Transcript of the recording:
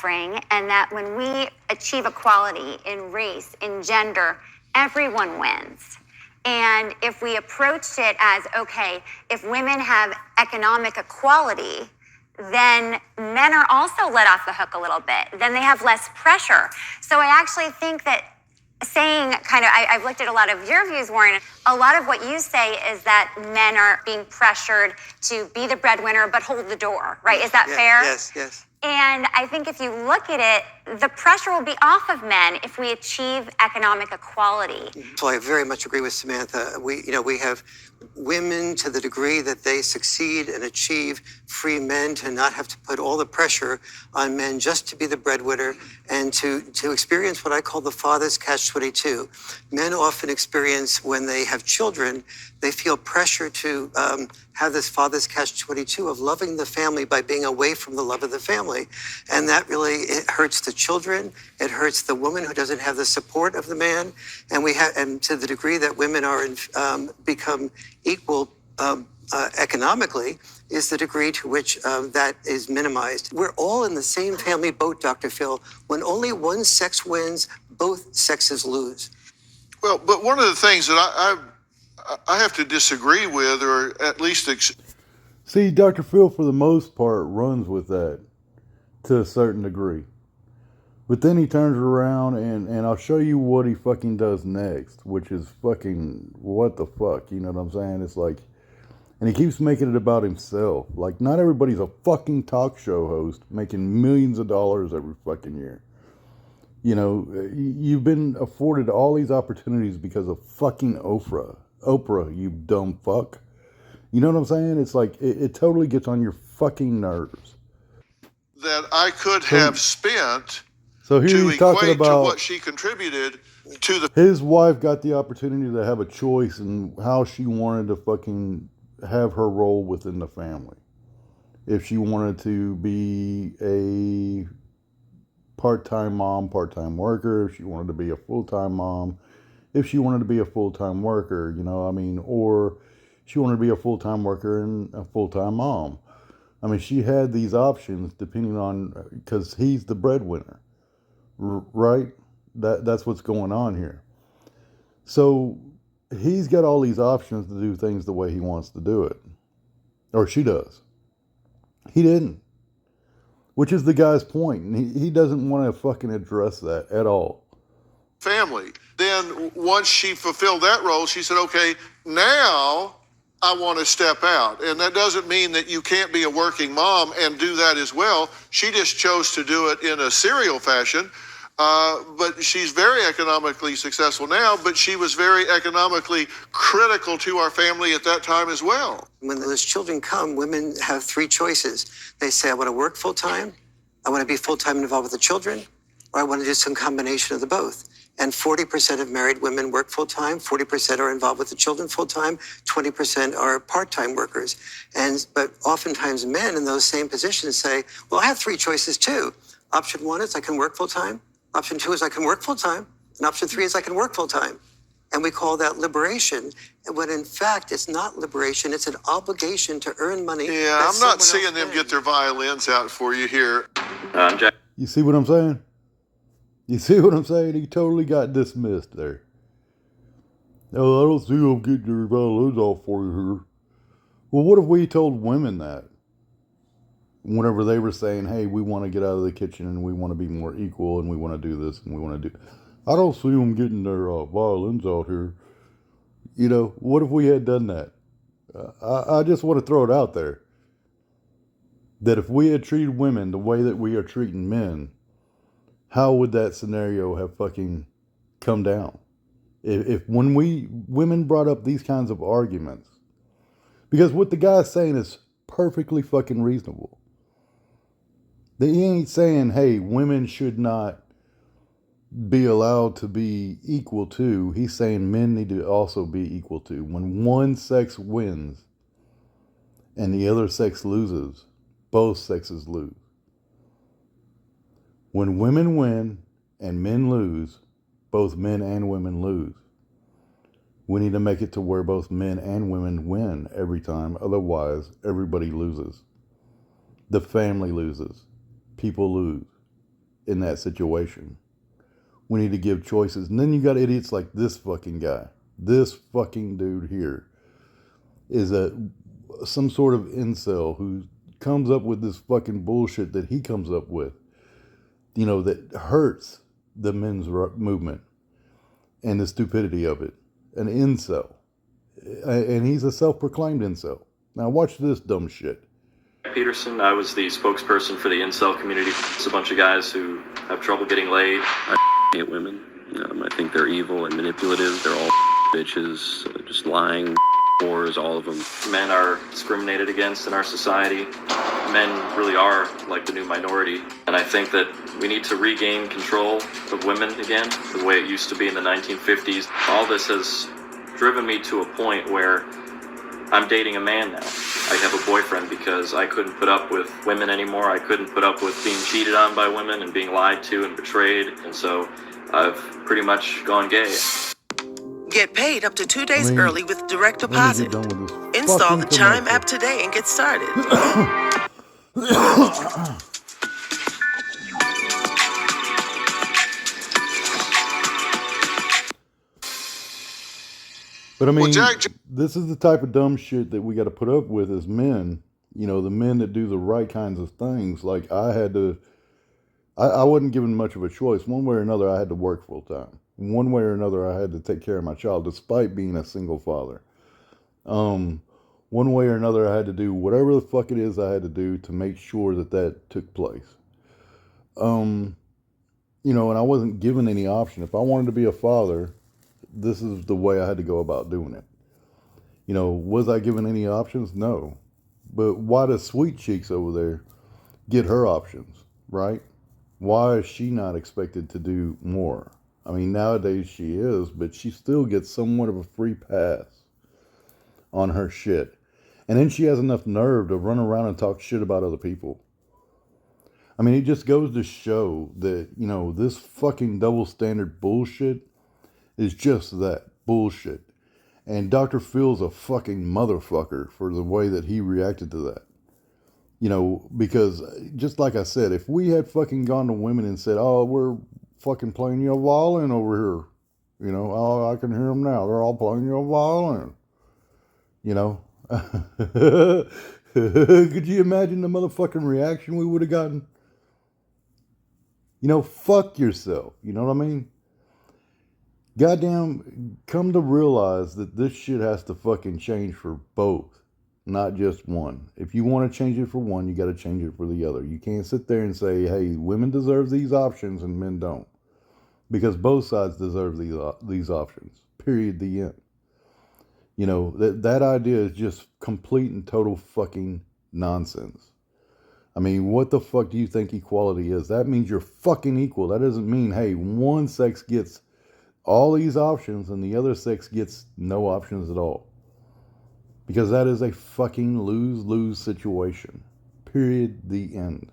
suffering, and that when we achieve equality in race, in gender, everyone wins. And if we approached it as, okay, if women have economic equality, then men are also let off the hook a little bit. Then they have less pressure. So I actually think that saying I've looked at a lot of your views, Warren. A lot of what you say is that men are being pressured to be the breadwinner but hold the door, right? Is that fair? Yes. And I think if you look at it, the pressure will be off of men if we achieve economic equality. So I very much agree with Samantha. We have women, to the degree that they succeed and achieve, free men to not have to put all the pressure on men just to be the breadwinner and to experience what I call the father's catch-22. Men often experience, when they have children, they feel pressure to have this father's catch-22 of loving the family by being away from the love of the family. And that really, it hurts the children. It hurts the woman who doesn't have the support of the man. And to the degree that women are become equal economically is the degree to which that is minimized. We're all in the same family boat, Dr. Phil. When only one sex wins, both sexes lose. Well, but one of the things that I have to disagree with, or at least... See, Dr. Phil, for the most part, runs with that to a certain degree. But then he turns around and I'll show you what he fucking does next, which is fucking what the fuck, you know what I'm saying? It's like, and he keeps making it about himself. Like, not everybody's a fucking talk show host making millions of dollars every fucking year. You know, you've been afforded all these opportunities because of fucking Oprah, you dumb fuck. You know what I'm saying? It's like, it totally gets on your fucking nerves. That I could have spent so here to he's talking equate about to what she contributed to the... His wife got the opportunity to have a choice in how she wanted to fucking have her role within the family. If she wanted to be a part-time mom, part-time worker, if she wanted to be a full-time mom, if she wanted to be a full-time worker, you know, I mean, or she wanted to be a full-time worker and a full-time mom. I mean, she had these options depending on, because he's the breadwinner, right? That's what's going on here. So he's got all these options to do things the way he wants to do it. Or she does. He didn't. Which is the guy's point. And he doesn't want to fucking address that at all. Family. Then once she fulfilled that role, she said, okay, now I want to step out. And that doesn't mean that you can't be a working mom and do that as well. She just chose to do it in a serial fashion. But she's very economically successful now, but she was very economically critical to our family at that time as well. When those children come, women have three choices. They say, I want to work full-time, I want to be full-time involved with the children, or I want to do some combination of the both. And 40% of married women work full-time, 40% are involved with the children full-time, 20% are part-time workers. But oftentimes men in those same positions say, well, I have three choices too. Option one is I can work full-time. Option two is I can work full-time. And option three is I can work full-time. And we call that liberation. When in fact, it's not liberation. It's an obligation to earn money. Yeah, I'm not seeing them get their violins out for you here. You see what I'm saying? You see what I'm saying? He totally got dismissed there. Oh, I don't see them getting their violins off for you here. Well, what if we told women that? Whenever they were saying, hey, we want to get out of the kitchen and we want to be more equal and we want to do this and we want to do... I don't see them getting their violins out here. You know, what if we had done that? I just want to throw it out there. That if we had treated women the way that we are treating men, how would that scenario have fucking come down? If when women brought up these kinds of arguments, because what the guy's saying is perfectly fucking reasonable. He ain't saying, hey, women should not be allowed to be equal to. He's saying men need to also be equal to. When one sex wins and the other sex loses, both sexes lose. When women win and men lose, both men and women lose. We need to make it to where both men and women win every time. Otherwise, everybody loses. The family loses. People lose. in that situation. We need to give choices. And then you got idiots like this fucking guy. This fucking dude here is some sort of incel who comes up with this fucking bullshit that he comes up with, you know, that hurts the men's movement and the stupidity of it. An incel. And he's a self-proclaimed incel. Now watch this dumb shit. Peterson, I was the spokesperson for the incel community. It's a bunch of guys who have trouble getting laid. I hate women. I think they're evil and manipulative. They're all bitches, just lying whores, all of them. Men are discriminated against in our society. Men really are like the new minority. And I think that we need to regain control of women again, the way it used to be in the 1950s. All this has driven me to a point where I'm dating a man now. I have a boyfriend because I couldn't put up with women anymore. I couldn't put up with being cheated on by women and being lied to and betrayed. And so I've pretty much gone gay. Get paid up to 2 days early with direct deposit. Let me get done with this Install the fucking Chime commercial. app today and get started. But I mean, Well, Jack- this is the type of dumb shit that we got to put up with as men. You know, the men that do the right kinds of things. Like I wasn't given much of a choice. One way or another, I had to work full time. One way or another, I had to take care of my child, despite being a single father. One way or another, I had to do whatever the fuck it is I had to do to make sure that took place. You know, and I wasn't given any option. If I wanted to be a father, this is the way I had to go about doing it. You know, was I given any options? No. But why does Sweet Cheeks over there get her options, right? Why is she not expected to do more? I mean, nowadays she is, but she still gets somewhat of a free pass on her shit. And then she has enough nerve to run around and talk shit about other people. I mean, it just goes to show that, you know, this fucking double standard bullshit is just that, bullshit. And Dr. Phil's a fucking motherfucker for the way that he reacted to that. You know, because just like I said, if we had fucking gone to women and said, oh, we're fucking playing your violin over here. You know, oh, I can hear them now. They're all playing your violin. You know. Could you imagine the motherfucking reaction we would have gotten? You know, fuck yourself. You know what I mean? Goddamn, come to realize that this shit has to fucking change for both, not just one. If you want to change it for one, you got to change it for the other. You can't sit there and say, hey, women deserve these options and men don't. Because both sides deserve these options. Period. The end. You know, that idea is just complete and total fucking nonsense. I mean, what the fuck do you think equality is? That means you're fucking equal. That doesn't mean, hey, one sex gets all these options and the other sex gets no options at all. Because that is a fucking lose-lose situation. Period. The end.